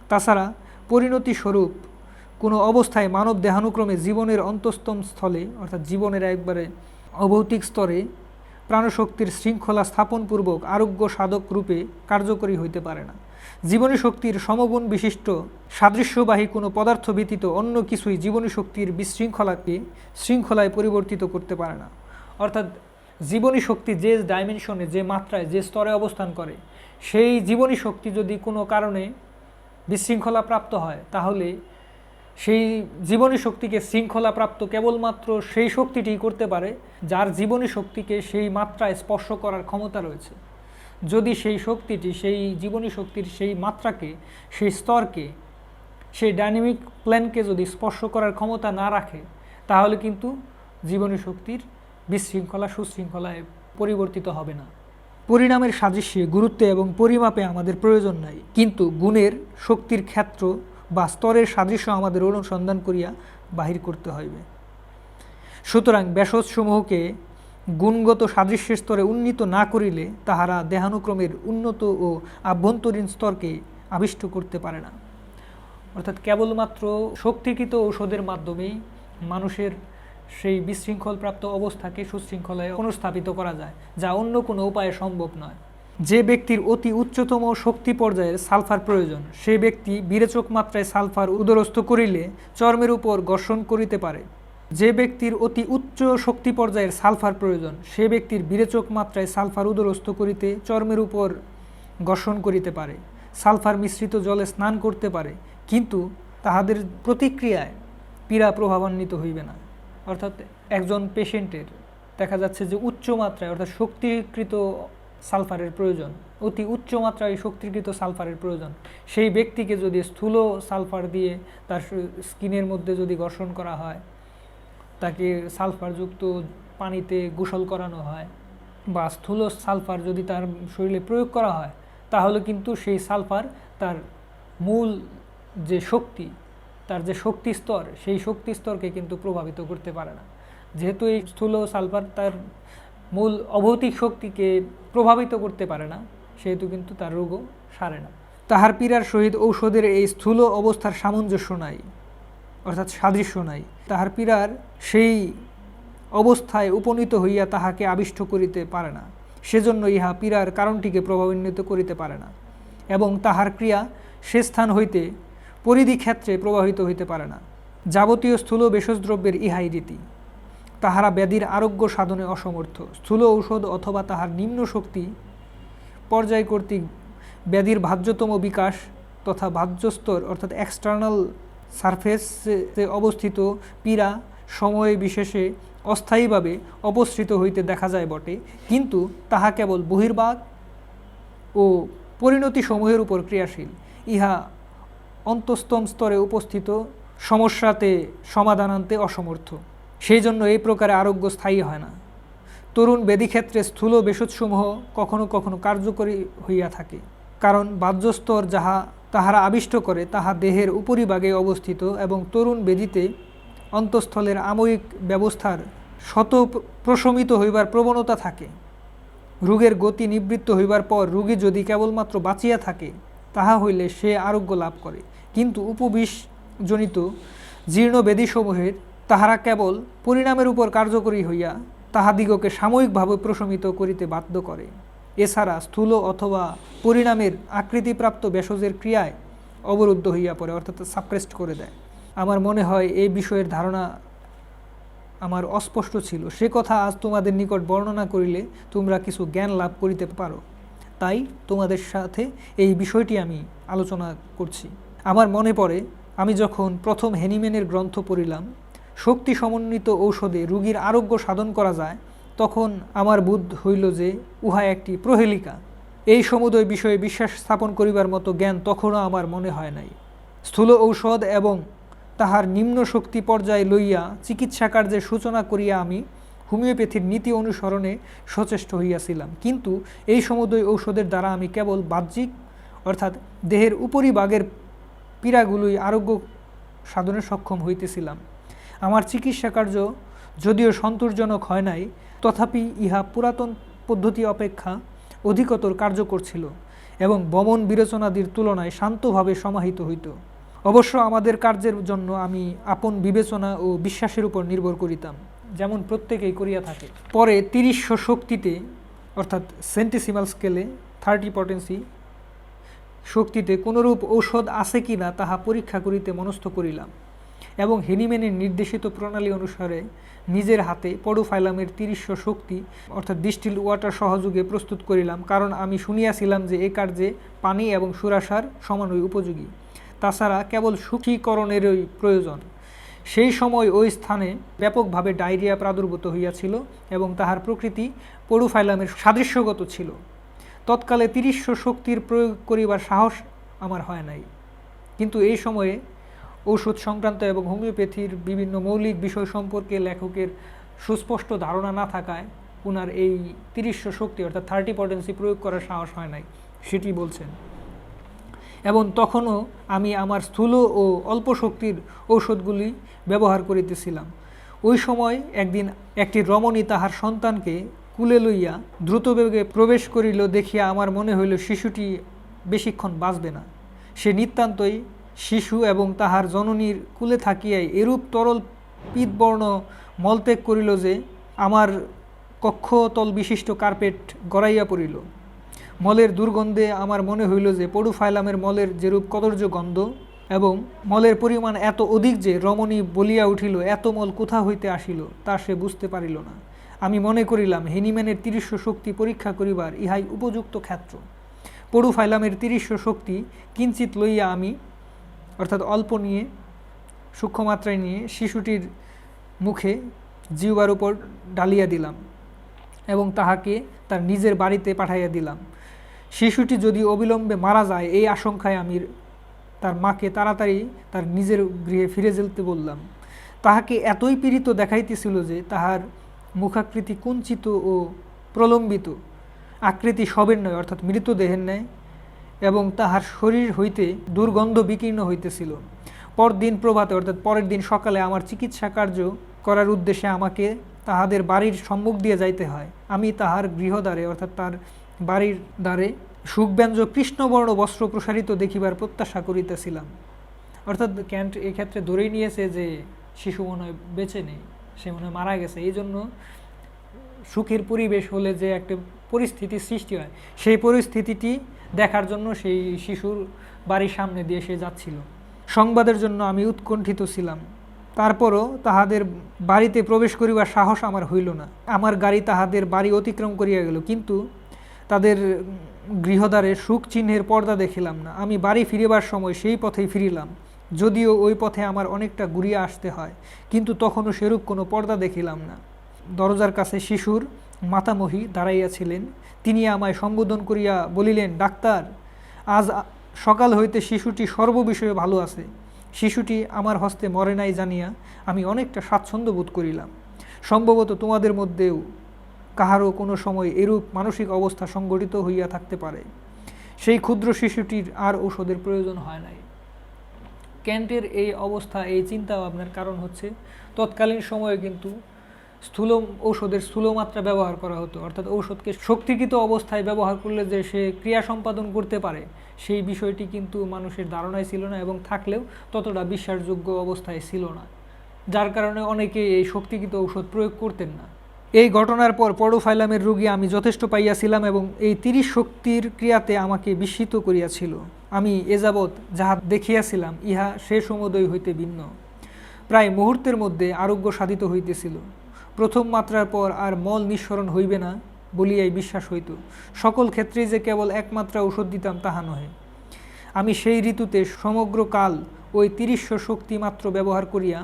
তাছাড়া পরিণতি স্বরূপ কোনো অবস্থায় মানব দেহানুক্রমে জীবনের অন্তস্তম স্থলে, অর্থাৎ জীবনের একবারে অভৌতিক স্তরে প্রাণশক্তির শৃঙ্খলা স্থাপনপূর্বক আরোগ্য সাধক রূপে কার্যকরী হইতে পারে না। জীবনী শক্তির সমগুণ বিশিষ্ট সাদৃশ্যবাহী কোনো পদার্থ ব্যতীত অন্য কিছুই জীবনী শক্তির বিশৃঙ্খলাকে শৃঙ্খলায় পরিবর্তিত করতে পারে না। অর্থাৎ জীবনী শক্তি যে ডাইমেনশনে, যে মাত্রায়, যে স্তরে অবস্থান করে, সেই জীবনী শক্তি যদি কোনো কারণে বিশৃঙ্খলা প্রাপ্ত হয়, তাহলে সেই জীবনী শক্তিকে শৃঙ্খলা প্রাপ্ত কেবলমাত্র সেই শক্তিটি করতে পারে যার জীবনী শক্তিকে সেই মাত্রায় স্পর্শ করার ক্ষমতা রয়েছে। যদি সেই শক্তিটি, সেই জীবনী শক্তির সেই মাত্রাকে, সেই স্তরকে, সেই ডাইনামিক প্ল্যানকে যদি স্পর্শ করার ক্ষমতা না রাখে, তাহলে কিন্তু জীবনী শক্তির বিশৃঙ্খলা সুশৃঙ্খলায় পরিবর্তিত হবে না। পরিণামের সাদৃশ্যে, গুরুত্বে এবং পরিমাপে আমাদের প্রয়োজন নাই, কিন্তু গুণের, শক্তির ক্ষেত্র বা স্তরের সাদৃশ্য আমাদের অনুসন্ধান করিয়া বাহির করতে হইবে। সুতরাং ব্যাসসমূহকে গুণগত সাদৃশ্যের স্তরে উন্নীত না করিলে তাহারা দেহানুক্রমের উন্নত ও আভ্যন্তরীণ স্তরকে আবিষ্ট করতে পারে না। অর্থাৎ কেবলমাত্র শক্তিকৃত ঔষধের মাধ্যমেই মানুষের সেই বিশৃঙ্খলপ্রাপ্ত অবস্থাকে সুশৃঙ্খলায় পুনঃস্থাপিত করা যায়, যা অন্য কোনো উপায়ে সম্ভব নয়। যে ব্যক্তির অতি উচ্চতম শক্তি পর্যায়ের সালফার প্রয়োজন, সে ব্যক্তি বিরেচক মাত্রায় সালফার উদরস্থ করিলে চর্মের উপর ঘর্ষণ করিতে পারে। যে ব্যক্তির অতি উচ্চ শক্তি পর্যায়ের সালফার প্রয়োজন, সে ব্যক্তির বিরেচক মাত্রায় সালফার উদরস্থ করিতে চর্মের উপর ঘর্ষণ করিতে পারে। সালফার মিশ্রিত জলে স্নান করতে পারে, কিন্তু তাহাদের প্রতিক্রিয়ায় পীড়া প্রভাবান্বিত হইবে না। অর্থাৎ একজন পেশেন্টের দেখা যাচ্ছে যে উচ্চ মাত্রায়, অর্থাৎ শক্তিকৃত সালফারের প্রয়োজন, অতি উচ্চ মাত্রায় শক্তিকৃত সালফারের প্রয়োজন, সেই ব্যক্তিকে যদি স্থূল সালফার দিয়ে তার স্কিনের মধ্যে যদি ঘর্ষণ করা হয়, তাকে সালফারযুক্ত পানিতে গোসল করানো হয়, বা স্থূল সালফার যদি তার শরীরে প্রয়োগ করা হয়, তাহলে কিন্তু সেই সালফার তার মূল যে শক্তি, তার যে শক্তি স্তর, সেই শক্তি স্তরকে কিন্তু প্রভাবিত করতে পারে না। যেহেতু এই স্থূল সালফার তার মূল অভৌতিক শক্তিকে প্রভাবিত করতে পারে না, সেহেতু কিন্তু তার রোগও সারে না। তাহার পীড়ার সহিত ঔষধের এই স্থূল অবস্থার সামঞ্জস্য নাই, অর্থাৎ সাদৃশ্য নাই। তাহার পীড়ার সেই অবস্থায় উপনীত হইয়া তাহাকে আবিষ্ট করিতে পারে না, সেজন্য ইহা পীড়ার কারণটিকে প্রভাবান্বিত করিতে পারে না, এবং তাহার ক্রিয়া সে স্থান হইতে পরিধি ক্ষেত্রে প্রবাহিত হইতে পারে না। যাবতীয় স্থূল ভেষজদ্রব্যের ইহাই রীতি। তাহারা ব্যাধির আরোগ্য সাধনে অসমর্থ। স্থূল ঔষধ অথবা তাহার নিম্ন শক্তি পর্যায় কর্তৃক ব্যাধির ভাজ্যতম বিকাশ তথা ভাজ্যস্তর, অর্থাৎ এক্সটার্নাল সারফেসে অবস্থিত পীড়া সময় বিশেষে অস্থায়ীভাবে অপসৃত হইতে দেখা যায় বটে, কিন্তু তাহা কেবল বহির্ভাগ ও পরিণতি সমূহের উপর ক্রিয়াশীল। ইহা অন্তস্তম স্তরে উপস্থিত সমস্যাতে সমাধান আনতে অসমর্থ। সেই জন্য এই প্রকারে আরোগ্য স্থায়ী হয় না। তরুণ ব্যাধিক্ষেত্রে স্থূল ভেষজসমূহ কখনো কখনো কার্যকরী হইয়া থাকে, কারণ বাহ্যস্তর যাহা তাহারা আবিষ্ট করে তাহা দেহের উপরিভাগে অবস্থিত, এবং তরুণ ব্যাধিতে অন্তঃস্থলের আময়িক ব্যবস্থার শত প্রশমিত হইবার প্রবণতা থাকে। রোগের গতি নিবৃত্ত হইবার পর রোগী যদি কেবলমাত্র বাঁচিয়া থাকে, তাহা হইলে সে আরোগ্য লাভ করে, কিন্তু উপবিষজনিত জীর্ণ ব্যাধিসমূহের তাহারা কেবল পরিণামের উপর কার্যকরী হইয়া তাহাদিগকে সাময়িকভাবে প্রশমিত করিতে বাধ্য করে। এছাড়া স্থূল অথবা পরিণামের আকৃতিপ্রাপ্ত ভেষজের ক্রিয়ায় অবরুদ্ধ হইয়া পড়ে, অর্থাৎ সাপ্রেসড করে দেয়। আমার মনে হয় এই বিষয়ের ধারণা আমার অস্পষ্ট ছিল। সে কথা আজ তোমাদের নিকট বর্ণনা করিলে তোমরা কিছু জ্ঞান লাভ করিতে পারো, তাই তোমাদের সাথে এই বিষয়টি আমি আলোচনা করছি। আমার মনে পড়ে আমি যখন প্রথম হেনিম্যানের গ্রন্থ পড়িলাম, শক্তি সমন্বিত ঔষধে রোগীর আরোগ্য সাধন করা যায়, তখন আমার বোধ হইল যে উহা একটি প্রহেলিকা। এই সমুদয় বিষয়ে বিশ্বাস স্থাপন করিবার মতো জ্ঞান তখনও আমার মনে হয় নাই। স্থূল ঔষধ এবং তাহার নিম্ন শক্তি পর্যায়ে লইয়া চিকিৎসা কার্যের সূচনা করিয়া আমি হোমিওপ্যাথির নীতি অনুসরণে সচেষ্ট হইয়াছিলাম, কিন্তু এই সমুদয় ঔষধের দ্বারা আমি কেবল বাহ্যিক অর্থাৎ দেহের উপরিভাগের পীড়াগুলোই আরোগ্য সাধনে সক্ষম হইতেছিলাম। আমার চিকিৎসা কার্য যদিও সন্তোষজনক হয় নাই, তথাপি ইহা পুরাতন পদ্ধতি অপেক্ষা অধিকতর কার্যকর ছিল এবং বমন বিবেচনাদির তুলনায় শান্তভাবে সমাহিত হইত। অবশ্য আমাদের কার্যের জন্য আমি আপন বিবেচনা ও বিশ্বাসের উপর নির্ভর করিতাম, যেমন প্রত্যেকেই করিয়া থাকে। পরে ৩০০ শক্তিতে অর্থাৎ সেন্টিসিমাল স্কেলে 30 পটেন্সি শক্তিতে কোনরূপ ঔষধ আছে কি না তাহা পরীক্ষা করিতে মনস্থ করিলাম এবং হেনিম্যানের নির্দেশিত প্রণালী অনুসারে নিজের হাতে পডোফাইলামের ৩০০ শক্তি অর্থাৎ ডিস্টিল্ড ওয়াটার সহযোগে প্রস্তুত করিলাম, কারণ আমি শুনিয়াছিলাম যে এ কার্যে পানি এবং সুরাসার সমানই উপযোগী। তাছাড়া কেবল শুকীকরণেরই প্রয়োজন। সেই সময় ওই স্থানে ব্যাপকভাবে ডায়রিয়া প্রাদুর্ভূত হইয়াছিল এবং তাহার প্রকৃতি পডোফাইলামের সাদৃশ্যগত ছিল। তৎকালে ৩০০ শক্তির প্রয়োগ করিবার সাহস আমার হয় নাই, কিন্তু এই সময়ে ঔষধ সংক্রান্ত এবং হোমিওপ্যাথির বিভিন্ন মৌলিক বিষয় সম্পর্কে লেখকের সুস্পষ্ট ধারণা না থাকায় ওনার এই ৩০০ শক্তি অর্থাৎ 30 পটেন্সি প্রয়োগ করার সাহস হয় নাই, সেটি বলছেন। এবং তখনও আমি আমার স্থূল ও অল্প শক্তির ঔষধগুলি ব্যবহার করিতেছিলাম। ওই সময় একদিন একটি রমণী তাহার সন্তানকে কুলে লইয়া দ্রুতবেগে প্রবেশ করিল দেখিয়া আমার মনে হইল শিশুটি বেশিক্ষণ বাঁচবে না। সে নিতান্তই শিশু এবং তাহার জননীর কুলে থাকিয়াই এরূপ তরল পীতবর্ণ মলত্যাগ করিল যে আমার কক্ষতল বিশিষ্ট কার্পেট গড়াইয়া পড়িল। মলের দুর্গন্ধে আমার মনে হইল যে পডোফাইলামের মলের যেরূপ কদর্য গন্ধ এবং মলের পরিমাণ এত অধিক যে রমণী বলিয়া উঠিল, এত মল কোথা হইতে আসিল তা সে বুঝতে পারিল না। আমি মনে করিলাম হেনিম্যানের ৩০০ শক্তি পরীক্ষা করিবার ইহাই উপযুক্ত ক্ষেত্র। পডোফাইলামের ৩০০ শক্তি কিঞ্চিত লইয়া আমি অর্থাৎ অল্প নিয়ে সূক্ষ্মমাত্রায় নিয়ে শিশুটির মুখে জিহ্বার উপর ঢালিয়া দিলাম এবং তাহাকে তার নিজের বাড়িতে পাঠাইয়া দিলাম। শিশুটি যদি অবিলম্বে মারা যায় এই আশঙ্কায় আমি তার মাকে তাড়াতাড়ি তার নিজের গৃহে ফিরে যেতে বললাম। তাহাকে এতই পীড়িত দেখাইতেছিল যে তাহার মুখাকৃতি কুঞ্চিত ও প্রলম্বিত, আকৃতি শবের নয় অর্থাৎ মৃতদেহের ন্যায়, এবং তাহার শরীর হইতে দুর্গন্ধ বিকীর্ণ হইতেছিল। পরদিন প্রভাতে অর্থাৎ পরের দিন সকালে আমার চিকিৎসা কার্য করার উদ্দেশ্যে আমাকে তাহাদের বাড়ির সম্মুখ দিয়ে যাইতে হয়। আমি তাহার গৃহদ্বারে অর্থাৎ তার বাড়ির দ্বারে সুখব্যঞ্জক কৃষ্ণবর্ণ বস্ত্র প্রসারিত দেখিবার প্রত্যাশা করিতেছিলাম। অর্থাৎ ক্যান্ট এক্ষেত্রে ধরেই নিয়েছে যে শিশু মনে হয় বেঁচে নেই, সে মনে হয় মারা গেছে। এই জন্য সুখের পরিবেশ হলে যে একটা পরিস্থিতি সৃষ্টি হয়, সেই পরিস্থিতিটি দেখার জন্য সেই শিশুর বাড়ির সামনে দিয়ে সে যাচ্ছিল। সংবাদের জন্য আমি উৎকণ্ঠিত ছিলাম। তারপরও তাহাদের বাড়িতে প্রবেশ করিবার সাহস আমার হইল না। আমার গাড়ি তাহাদের বাড়ি অতিক্রম করিয়া গেল, কিন্তু তাদের গৃহদ্বারে সুখ চিহ্নের পর্দা দেখিলাম না। আমি বাড়ি ফিরিবার সময় সেই পথেই ফিরিলাম, যদিও ওই পথে আমার অনেকটা ঘুরিয়া আসতে হয়, কিন্তু তখনও সেরূপ কোনো পর্দা দেখিলাম না। দরজার কাছে শিশুর মাতামহী দাঁড়াইয়াছিলেন। তিনি আমায় সম্বোধন করিয়া বলিলেন, ডাক্তার, আজ সকাল হইতে শিশুটি সর্ববিষয়ে ভালো আছে। শিশুটি আমার হস্তে মরে নাই জানিয়া আমি অনেকটা স্বাচ্ছন্দ্য বোধ করিলাম। সম্ভবত তোমাদের মধ্যেও কাহারও কোনো সময় এরূপ মানসিক অবস্থা সংঘটিত হইয়া থাকতে পারে। সেই ক্ষুদ্র শিশুটির আর ঔষধের প্রয়োজন হয় নাই। ক্যান্টের এই অবস্থা, এই চিন্তা ভাবনার কারণ হচ্ছে তৎকালীন সময়ে কিন্তু স্থূল ঔষধের স্থূল মাত্রা ব্যবহার করা হতো, অর্থাৎ ঔষধকে শক্তিকৃত অবস্থায় ব্যবহার করলে যে সে ক্রিয়া সম্পাদন করতে পারে সেই বিষয়টি কিন্তু মানুষের ধারণায় ছিল না, এবং থাকলেও ততটা বিশ্বাসযোগ্য অবস্থায় ছিল না, যার কারণে অনেকে এই শক্তিকৃত ঔষধ প্রয়োগ করতেন না। এই ঘটনার পর পডোফাইলামের রোগী আমি যথেষ্ট পাইয়াছিলাম এবং এই 30 শক্তির ক্রিয়াতে আমাকে বিস্মিত করিয়াছিল। আমি এযাবৎ যাহা দেখিয়াছিলাম ইহা সে সমুদয় হইতে ভিন্ন। প্রায় মুহূর্তের মধ্যে আরোগ্য সাধিত হইতেছিল। প্রথম মাত্রার পর আর মল নিঃসরণ হইবে না বলিয়াই বিশ্বাস হইত। সকল ক্ষেত্রেই যে কেবল একমাত্রা ঔষধ দিতাম তাহা নহে। আমি সেই ঋতুতে সমগ্র কাল ওই 30 শক্তি মাত্র ব্যবহার করিয়া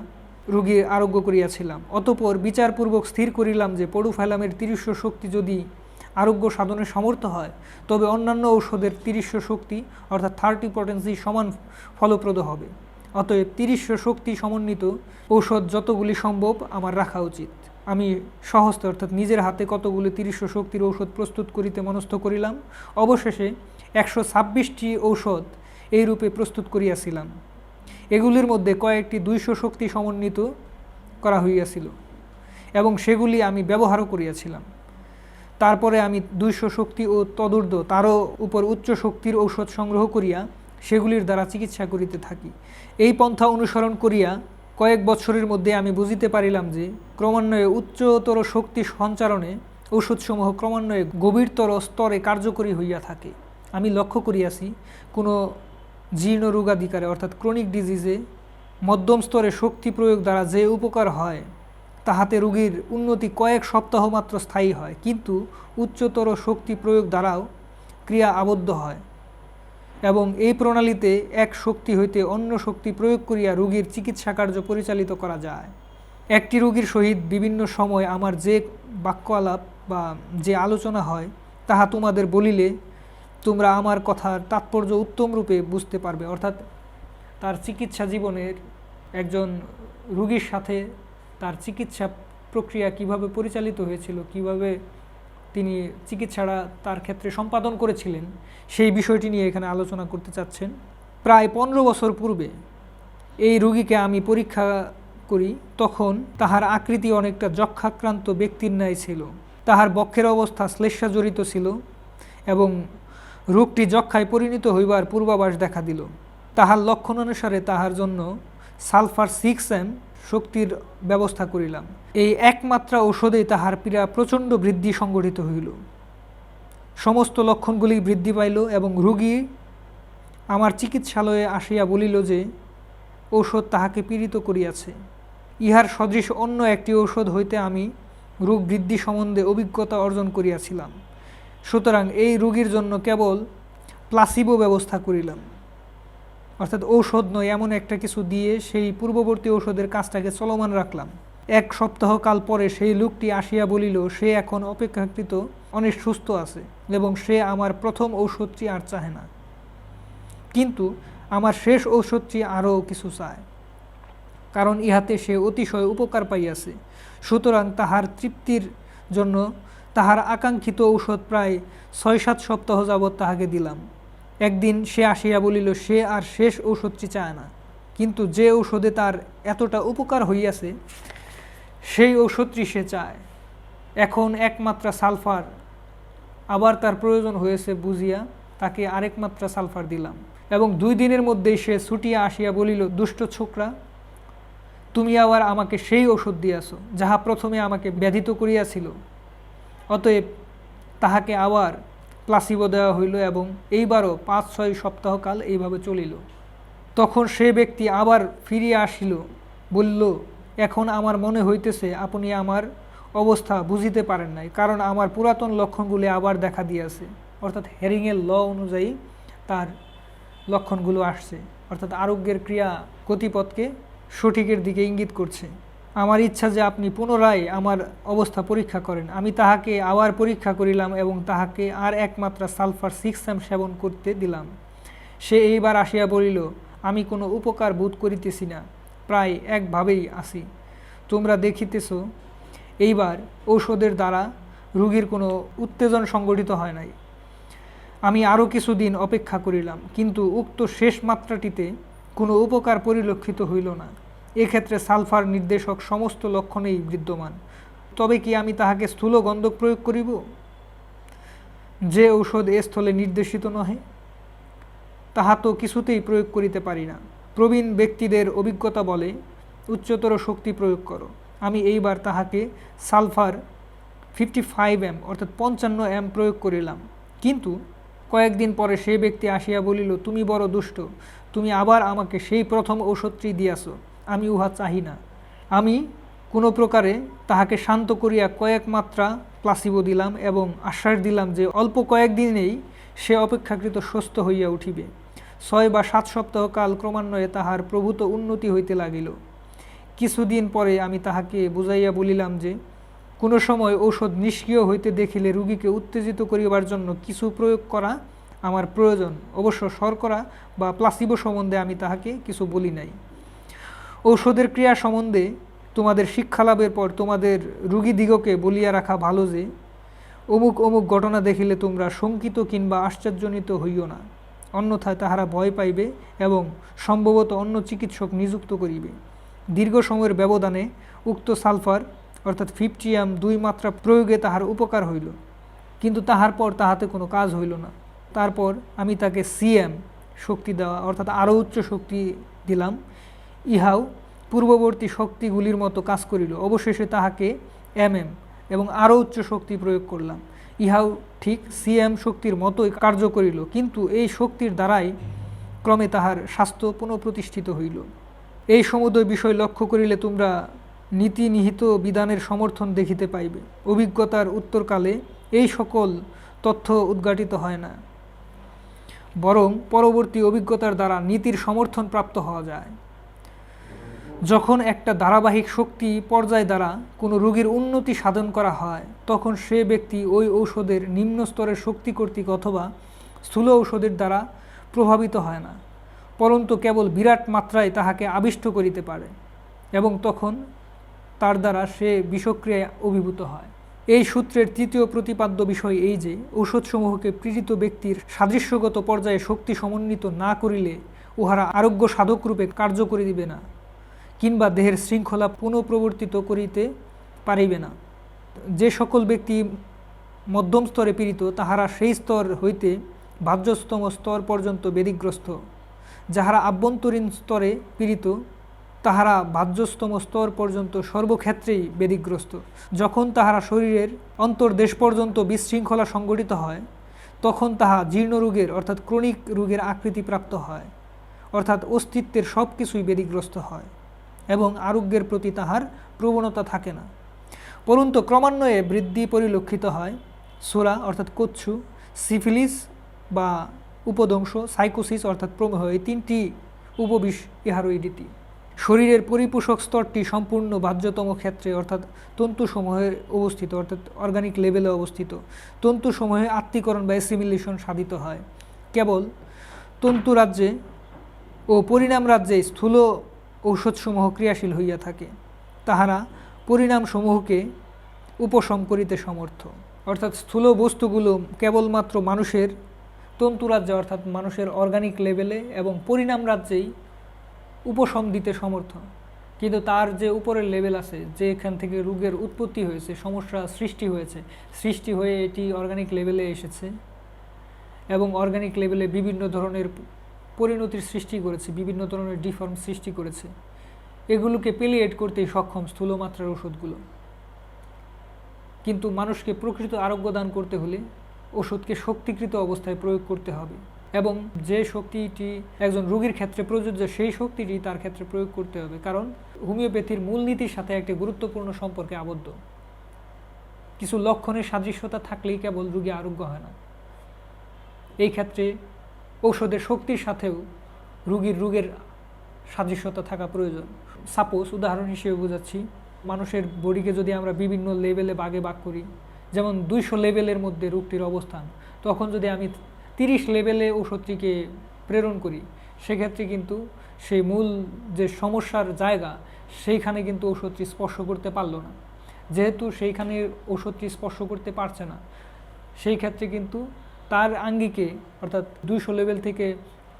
রোগীর আরোগ্য করিয়াছিলাম। অতঃপর বিচারপূর্বক স্থির করিলাম যে পডোফাইলামের 30 শক্তি যদি আরোগ্য সাধনের সমর্থ হয় তবে অন্যান্য ঔষধের 30 শক্তি অর্থাৎ 30 পটেন্সি সমান ফলপ্রদ হবে। অতএব 30 শক্তি সমন্বিত ঔষধ যতগুলি সম্ভব আমার রাখা উচিত। আমি সহস্তে অর্থাৎ নিজের হাতে কতগুলি 30 শক্তির ঔষধ প্রস্তুত করিতে মনস্থ করিলাম। অবশেষে 126টি ঔষধ এই রূপে প্রস্তুত করিয়াছিলাম। এগুলির মধ্যে কয়েকটি 200 শক্তি সমন্বিত করা হইয়াছিল এবং সেগুলি আমি ব্যবহারও করিয়াছিলাম। তারপরে আমি 200 শক্তি ও তদূর্ধ্ব তারও উপর উচ্চ শক্তির ঔষধ সংগ্রহ করিয়া সেগুলির দ্বারা চিকিৎসা করিতে থাকি। এই পন্থা অনুসরণ করিয়া কয়েক বৎসরের মধ্যে আমি বুঝিতে পারিলাম যে ক্রমান্বয়ে উচ্চতর শক্তি সঞ্চারণে ঔষধসমূহ ক্রমান্বয়ে গভীরতর স্তরে কার্যকরী হইয়া থাকে। আমি লক্ষ্য করিয়াছি কোনো জীর্ণ রোগাধিকারে অর্থাৎ ক্রনিক ডিজিজে মধ্যম স্তরে শক্তি প্রয়োগ দ্বারা যে উপকার হয় তাহাতে রোগীর উন্নতি কয়েক সপ্তাহ মাত্র স্থায়ী হয়, কিন্তু উচ্চতর শক্তি প্রয়োগ দ্বারাও ক্রিয়া আবদ্ধ হয় এবং এই প্রণালীতে এক শক্তি হইতে অন্য শক্তি প্রয়োগ করিয়া রোগীর চিকিৎসা কার্য পরিচালিত করা যায়। একটি রোগীর সহিত বিভিন্ন সময় আমার যে বাক্য আলাপ বা যে আলোচনা হয় তাহা তোমাদের বলিলে তোমরা আমার কথার তাৎপর্য উত্তম রূপে বুঝতে পারবে। অর্থাৎ তার চিকিৎসা জীবনের একজন রোগীর সাথে তার চিকিৎসা প্রক্রিয়া কিভাবে পরিচালিত হয়েছিল, কিভাবে তিনি চিকিৎসাটা তার ক্ষেত্রে সম্পাদন করেছিলেন, সেই বিষয়টি নিয়ে এখানে আলোচনা করতে চাচ্ছেন। প্রায় 15 বছর পূর্বে এই রোগীকে আমি পরীক্ষা করি। তখন তাহার আকৃতি অনেকটা যক্ষাক্রান্ত ব্যক্তির ন্যায় ছিল। তাহার বক্ষের অবস্থা শ্লেষ্মাজড়িত ছিল এবং রোগটি যক্ষায় পরিণত হইবার পূর্বাভাস দেখা দিল। তাহার লক্ষণ অনুসারে তাহার জন্য সালফার 6M শক্তির ব্যবস্থা করিলাম। এই একমাত্রা ঔষধেই তাহার পীড়া প্রচণ্ড বৃদ্ধি সংঘটিত হইল। সমস্ত লক্ষণগুলি বৃদ্ধি পাইল এবং রোগী আমার চিকিৎসালয়ে আসিয়া বলিল যে ঔষধ তাহাকে পীড়িত করিয়াছে। ইহার সদৃশ অন্য একটি ঔষধ হইতে আমি রোগ বৃদ্ধি সম্বন্ধে অভিজ্ঞতা অর্জন করিয়াছিলাম। সুতরাং এই রোগীর জন্য কেবল প্লাসিবো ব্যবস্থা করিলাম, অর্থাৎ ঔষধ নয় এমন একটা কিছু দিয়ে সেই পূর্ববর্তী ঔষধের কাজটাকে চলমান রাখলাম। 1 সপ্তাহ কাল পরে সেই লোকটি আসিয়া বলিল সে এখন অপেক্ষাকৃত অনেক সুস্থ আছে এবং সে আমার প্রথম ঔষধটি আর চাহে না, কিন্তু আমার শেষ ঔষধটি আরও কিছু চায়, কারণ ইহাতে সে অতিশয় উপকার পাইয়াছে। সুতরাং তাহার তৃপ্তির জন্য তাহার আকাঙ্ক্ষিত ঔষধ প্রায় 6-7 সপ্তাহ যাবৎ তাহাকে দিলাম। একদিন সে আসিয়া বলিল সে আর শেষ ঔষধটি চায় না, কিন্তু যে ঔষধে তার এতটা উপকার হইয়াছে সেই ঔষধটি সে চায়। এখন একমাত্রা সালফার আবার তার প্রয়োজন হয়েছে বুঝিয়া তাকে আরেক মাত্রা সালফার দিলাম এবং 2 দিনের মধ্যেই সে ছুটিয়া আসিয়া বলিল দুষ্ট ছোকরা, তুমি আবার আমাকে সেই ঔষধ দিয়াছ যাহা প্রথমে আমাকে ব্যাধিত করিয়াছিল। অতএব তাহাকে আবার প্লাসিবো দেওয়া হইল এবং এইবারও 5-6 সপ্তাহ কাল এইভাবে চলিল। তখন সে ব্যক্তি আবার ফিরিয়া আসিল, বলল এখন আমার মনে হইতেছে আপনি আমার অবস্থা বুঝিতে পারেন নাই, কারণ আমার পুরাতন লক্ষণগুলি আবার দেখা দিয়াছে। অর্থাৎ হেরিংয়ের ল অনুযায়ী তার লক্ষণগুলো আসছে, অর্থাৎ আরোগ্যের ক্রিয়া গতিপথকে সঠিকের দিকে ইঙ্গিত করছে। আমার ইচ্ছা যে আপনি পুনরায় আমার অবস্থা পরীক্ষা করেন। আমি তাহাকে আবার পরীক্ষা করিলাম এবং তাহাকে আর একমাত্রা সালফার 6M সেবন করতে দিলাম। সে এইবার আসিয়া বলিল আমি কোনো উপকার বোধ করিতেছি না, প্রায় একভাবেই আছি। তোমরা দেখিতেছ এইবার ঔষধের দ্বারা রোগীর কোনো উত্তেজন সংঘটিত হয় নাই। আমি আরও কিছুদিন অপেক্ষা করিলাম, কিন্তু উক্ত শেষ মাত্রাটিতে কোনো উপকার পরিলক্ষিত হইল না। এক্ষেত্রে সালফার নির্দেশক সমস্ত লক্ষণেই বিদ্যমান। তবে কি আমি তাহাকে স্থূল গন্ধক প্রয়োগ করিব, যে ঔষধ এ স্থলে নির্দেশিত নহে? তাহা তো কিছুতেই প্রয়োগ করিতে পারি না। প্রবীণ ব্যক্তিদের অভিজ্ঞতা বলে উচ্চতর শক্তি প্রয়োগ করো। আমি এইবার তাহাকে সালফার 55 অর্থাৎ 55 প্রয়োগ করিলাম। কিন্তু কয়েকদিন পরে সেই ব্যক্তি আসিয়া বলিল, তুমি বড় দুষ্ট, তুমি আবার আমাকে সেই প্রথম ঔষধটি দিয়াছ, আমি উহা চাহি না। আমি কোনো প্রকারে তাহাকে শান্ত করিয়া কয়েক মাত্রা প্লাসিবো দিলাম এবং আশ্বাস দিলাম যে অল্প কয়েকদিনেই সে অপেক্ষাকৃত সুস্থ হইয়া উঠিবে। 6 বা 7 সপ্তাহ কাল ক্রমান্বয়ে তাহার প্রভূত উন্নতি হইতে লাগিল। কিছুদিন পরে আমি তাহাকে বুঝাইয়া বলিলাম যে কোনো সময় ঔষধ নিষ্ক্রিয় হইতে দেখিলে রুগীকে উত্তেজিত করিবার জন্য কিছু প্রয়োগ করা আমার প্রয়োজন। অবশ্য শর্করা বা প্লাসিবো সম্বন্ধে আমি তাহাকে কিছু বলি নাই। ঔষধের ক্রিয়া সম্বন্ধে তোমাদের শিক্ষালাভের পর তোমাদের রুগীদিগকে বলিয়া রাখা ভালো যে অমুক অমুক ঘটনা দেখিলে তোমরা শঙ্কিত কিংবা আশ্চর্যজনিত হইও না, অন্যথায় তাহারা ভয় পাইবে এবং সম্ভবত অন্য চিকিৎসক নিযুক্ত করিবে। দীর্ঘ সময়ের ব্যবধানে উক্ত সালফার অর্থাৎ 50 2 মাত্রা প্রয়োগে তাহার উপকার হইল, কিন্তু তাহার পর তাহাতে কোনো কাজ হইল না। তারপর আমি তাকে সিএম শক্তি দেওয়া অর্থাৎ আরও উচ্চ শক্তি দিলাম। ইহাও পূর্ববর্তী শক্তিগুলির মতো কাজ করিল। অবশেষে তাহাকে এমএম এবং আরও উচ্চ শক্তি প্রয়োগ করলাম। ইহাও ঠিক সিএম শক্তির মতোই কার্য করিল, কিন্তু এই শক্তির দ্বারাই ক্রমে তাহার স্বাস্থ্য পুনঃপ্রতিষ্ঠিত হইল। এই সমুদয় বিষয় লক্ষ্য করিলে তোমরা নীতি নিহিত বিধানের সমর্থন দেখিতে পাইবে। অভিজ্ঞতার উত্তরকালে এই সকল তথ্য উদ্ঘাটিত হয় না, বরং পরবর্তী অভিজ্ঞতার দ্বারা নীতির সমর্থন প্রাপ্ত হওয়া যায়। যখন একটা ধারাবাহিক শক্তি পর্যায় দ্বারা কোনো রোগীর উন্নতি সাধন করা হয়, তখন সে ব্যক্তি ওই ঔষধের নিম্ন স্তরের শক্তি কর্তৃক অথবা স্থূল ঔষধের দ্বারা প্রভাবিত হয় না, পরন্তু কেবল বিরাট মাত্রায় তাহাকে আবিষ্ট করিতে পারে এবং তখন তার দ্বারা সে বিষক্রিয়ায় অভিভূত হয়। এই সূত্রের তৃতীয় প্রতিপাদ্য বিষয় এই যে ঔষধসমূহকে পীড়িত ব্যক্তির সাদৃশ্যগত পর্যায়ে শক্তি সমন্বিত না করিলে উহারা আরোগ্য সাধকরূপে কার্য করিবে না কিংবা দেহের শৃঙ্খলা পুনঃপ্রবর্তিত করিতে পারিবে না। যে সকল ব্যক্তি মধ্যম স্তরে পীড়িত, তাহারা সেই স্তর হইতে বাহ্যতম স্তর পর্যন্ত ব্যাধিগ্রস্ত। যাহারা আভ্যন্তরীণ স্তরে পীড়িত, তাহারা বাহ্যতম স্তর পর্যন্ত সর্বক্ষেত্রেই ব্যাধিগ্রস্ত। যখন তাহারা শরীরের অন্তর্দেশ পর্যন্ত বিশৃঙ্খলা সংঘটিত হয়, তখন তাহা জীর্ণ রোগের অর্থাৎ ক্রনিক রোগের আকৃতি প্রাপ্ত হয়, অর্থাৎ অস্তিত্বের সব কিছুই ব্যাধিগ্রস্ত হয় এবং আরোগ্যের প্রতি তাহার প্রবণতা থাকে না। পরন্তু ক্রমান্বয়ে বৃদ্ধি পরিলক্ষিত হয়। সোরা অর্থাৎ কচ্ছু, সিফিলিস বা উপদংশ, সাইকোসিস অর্থাৎ প্রমেহ, এই 3টি উপবিষ ইহারই রীতি। শরীরের পরিপোষক স্তরটি সম্পূর্ণ বাহ্যতম ক্ষেত্রে অর্থাৎ তন্তুসমূহে অবস্থিত, অর্থাৎ অর্গানিক লেভেলে অবস্থিত। তন্তুসমূহে আত্মীকরণ বা অ্যাসিমিলেশন সাধিত হয়। কেবল তন্তুরাজ্যে ও পরিণাম রাজ্যে স্থূল ঔষধসমূহ ক্রিয়াশীল হইয়া থাকে। তাহারা পরিণামসমূহকে উপশম করিতে সমর্থ, অর্থাৎ স্থূল বস্তুগুলো কেবলমাত্র মানুষের তন্তুরাজ্যে অর্থাৎ মানুষের অর্গানিক লেভেলে এবং পরিণাম রাজ্যেই উপশম দিতে সমর্থ। কিন্তু তার যে উপরের লেভেল আছে, যেখান থেকে রোগের উৎপত্তি হয়েছে, সমস্যা সৃষ্টি হয়েছে, সৃষ্টি হয়ে এটি অর্গানিক লেভেলে এসেছে এবং অর্গানিক লেভেলে বিভিন্ন ধরনের পরিণতির সৃষ্টি করেছে, বিভিন্ন ধরনের ডিফর্ম সৃষ্টি করেছে, এগুলোকে পেলিয়েট করতেই সক্ষম স্থূল মাত্রার ওষুধগুলো। কিন্তু মানুষকে প্রকৃত আরোগ্য দান করতে হলে ওষুধকে শক্তিকৃত অবস্থায় প্রয়োগ করতে হবে এবং যে শক্তিটি একজন রোগীর ক্ষেত্রে প্রযোজ্য সেই শক্তিটি তার ক্ষেত্রে প্রয়োগ করতে হবে। কারণ হোমিওপ্যাথির মূলনীতির সাথে একটি গুরুত্বপূর্ণ সম্পর্কে আবদ্ধ। কিছু লক্ষণের সাদৃশ্যতা থাকলেই কেবল রোগী আরোগ্য হয় না। এই ক্ষেত্রে ঔষধের শক্তির সাথেও রোগের সাদৃশ্যতা থাকা প্রয়োজন। সাপোজ উদাহরণ হিসেবে বোঝাচ্ছি, মানুষের বডিকে যদি আমরা বিভিন্ন লেভেলে ভাগে ভাগ করি, যেমন 200 লেভেলের মধ্যে রোগটির অবস্থান, তখন যদি আমি 30 লেভেলে ওষুধটিকে প্রেরণ করি, সেক্ষেত্রে কিন্তু সেই মূল যে সমস্যার জায়গা সেইখানে কিন্তু ওষুধটি স্পর্শ করতে পারলো না। যেহেতু সেইখানে ওষুধটি স্পর্শ করতে পারছে না, সেই ক্ষেত্রে কিন্তু তার আঙ্গিকে অর্থাৎ 200 লেভেল থেকে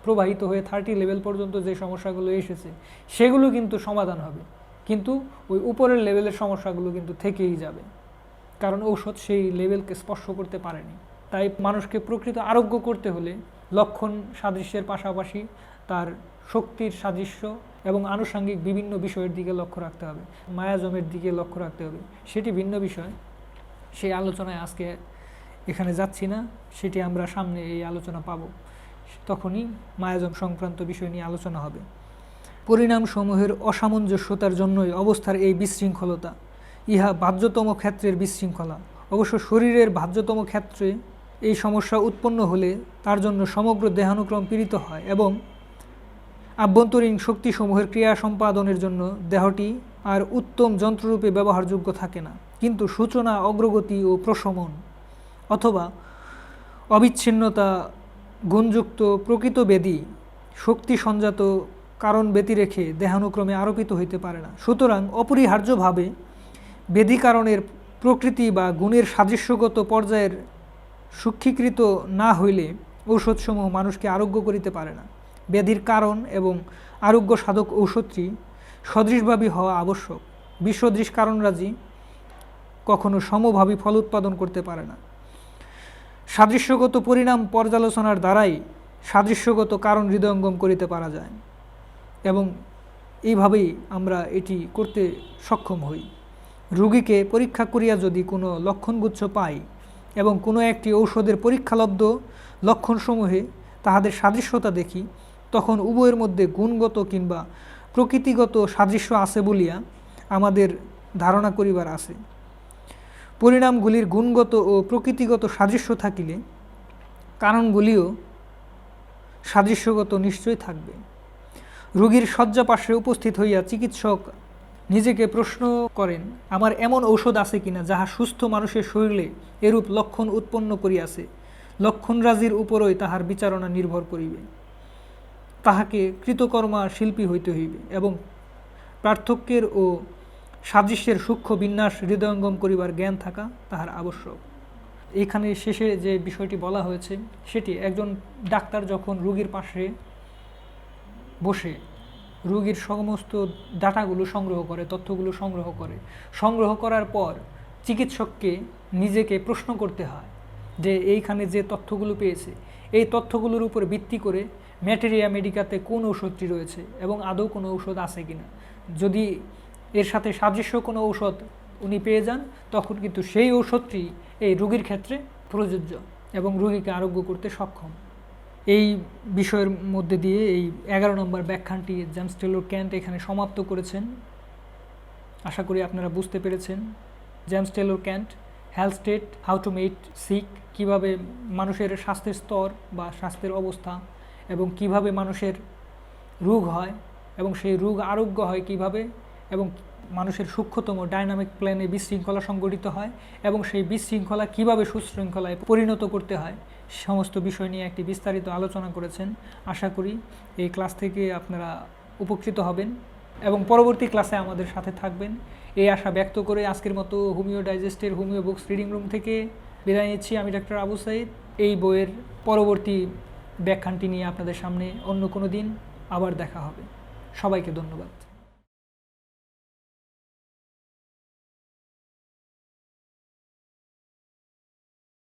প্রবাহিত হয়ে 30 লেভেল পর্যন্ত যে সমস্যাগুলো এসেছে সেগুলো কিন্তু সমাধান হবে, কিন্তু ওই উপরের লেভেলের সমস্যাগুলো কিন্তু থেকেই যাবে, কারণ ঔষধ সেই লেভেলকে স্পর্শ করতে পারেনি। তাই মানুষকে প্রকৃত আরোগ্য করতে হলে লক্ষণ সাদৃশ্যের পাশাপাশি তার শক্তির সাদৃশ্য এবং আনুষঙ্গিক বিভিন্ন বিষয়ের দিকে লক্ষ্য রাখতে হবে। মায়াজমের দিকে লক্ষ্য রাখতে হবে, সেটি ভিন্ন বিষয়। সেই আলোচনায় আজকে এখানে যাচ্ছি না, সেটি আমরা সামনে এই আলোচনা পাব, তখনই মায়াজম সংক্রান্ত বিষয় নিয়ে আলোচনা হবে। পরিণামসমূহের অসামঞ্জস্যতার জন্যই অবস্থার এই বিশৃঙ্খলতা, ইহা বাহ্যতম ক্ষেত্রের বিশৃঙ্খলা। অবশ্য শরীরের বাহ্যতম ক্ষেত্রে এই সমস্যা উৎপন্ন হলে তার জন্য সমগ্র দেহানুক্রম পীড়িত হয় এবং আভ্যন্তরীণ শক্তিসমূহের ক্রিয়া সম্পাদনের জন্য দেহটি আর উত্তম যন্ত্ররূপে ব্যবহারযোগ্য থাকে না। কিন্তু সূচনা, অগ্রগতি ও প্রশমন অথবা অবিচ্ছিন্নতা গুণযুক্ত প্রকৃত বেদী শক্তি সঞ্জাত কারণ ব্যতিরেখে দেহানুক্রমে আরোপিত হইতে পারে না। সুতরাং অপরিহার্যভাবে বেদী কারণের প্রকৃতি বা গুণের সাদৃশ্যগত পর্যায়ের সূক্ষীকৃত না হইলে ঔষধসমূহ মানুষকে আরোগ্য করিতে পারে না। ব্যাধির কারণ এবং আরোগ্য সাধক ঔষধটি সদৃশভাবে হওয়া আবশ্যক। বিসদৃশ কারণরাজি কখনো সমভাবে ফল উৎপাদন করতে পারে না। সাদৃশ্যগত পরিণাম পর্যালোচনার দ্বারাই সাদৃশ্যগত কারণ হৃদয়ঙ্গম করিতে পারা যায় এবং এইভাবেই আমরা এটি করতে সক্ষম হই। রোগীকে পরীক্ষা করিয়া যদি কোনো লক্ষণগুচ্ছ পাই এবং কোনো একটি ঔষধের পরীক্ষালব্ধ লক্ষণসমূহে তাহাদের সাদৃশ্যতা দেখি, তখন উভয়ের মধ্যে গুণগত কিংবা প্রকৃতিগত সাদৃশ্য আছে বলিয়া আমাদের ধারণা করিবার আছে। পরিণামগুলির গুণগত ও প্রকৃতিগত সাদৃশ্য থাকিলে কারণগুলিও সাদৃশ্যগত নিশ্চয় থাকবে। রোগীর শয্যাপার্শ্বে উপস্থিত হইয়া চিকিৎসক নিজেকে প্রশ্ন করেন, আমার এমন ঔষধ আছে কিনা যাহা সুস্থ মানুষের শরীরে এরূপ লক্ষণ উৎপন্ন করিয়াছে। লক্ষণরাজির উপরই তাহার বিচারণা নির্ভর করিবে। তাহাকে কৃতকর্মা শিল্পী হইতে হইবে এবং পার্থক্যের ও সাদৃশ্যের সূক্ষ্ম বিন্যাস হৃদয়ঙ্গম করিবার জ্ঞান থাকা তাহার আবশ্যক। এখানে শেষে যে বিষয়টি বলা হয়েছে সেটি, একজন ডাক্তার যখন রোগীর পাশে বসে রোগীর সমস্ত ডাটাগুলো সংগ্রহ করে, তথ্যগুলো সংগ্রহ করার পর চিকিৎসককে নিজেকে প্রশ্ন করতে হয় যে এইখানে যে তথ্যগুলো পেয়েছে এই তথ্যগুলোর উপর ভিত্তি করে ম্যাটেরিয়া মেডিকাতে কোন ঔষধটি রয়েছে এবং আদৌ কোনো ঔষধ আছে কিনা। যদি এর সাথে সাদৃশ্য কোনো ঔষধ উনি পেয়ে যান, তখন কিন্তু সেই ঔষধটি এই রোগীর ক্ষেত্রে প্রযোজ্য এবং রোগীকে আরোগ্য করতে সক্ষম। এই বিষয়ের মধ্যে দিয়ে এই 11 নম্বর ব্যাখ্যানটি জেমস টেলর ক্যান্ট এখানে সমাপ্ত করেছেন। আশা করি আপনারা বুঝতে পেরেছেন। James Tyler Kent, health state, how to make sick, কীভাবে মানুষের স্বাস্থ্যের স্তর বা স্বাস্থ্যের অবস্থা এবং কিভাবে মানুষের রোগ হয় এবং সেই রোগ আরোগ্য হয় কিভাবে, এবং মানুষের সূক্ষ্মতম ডাইনামিক প্ল্যানে বিশৃঙ্খলা সংগঠিত হয় এবং সেই বিশৃঙ্খলা কিভাবে সুশৃঙ্খলায় পরিণত করতে হয়, সমস্ত বিষয় নিয়ে একটি বিস্তারিত আলোচনা করেছেন। আশা করি এই ক্লাস থেকে আপনারা উপকৃত হবেন এবং পরবর্তী ক্লাসে আমাদের সাথে থাকবেন এই আশা ব্যক্ত করে আজকের মতো হোমিও ডাইজেস্টের হোমিও বুকস রিডিং রুম থেকে বিদায় নিচ্ছি। আমি ডাক্তার আবু সাইদ। এই বইয়ের পরবর্তী ব্যাখ্যানটি নিয়ে আপনাদের সামনে অন্য কোনো দিন আবার দেখা হবে। সবাইকে ধন্যবাদ।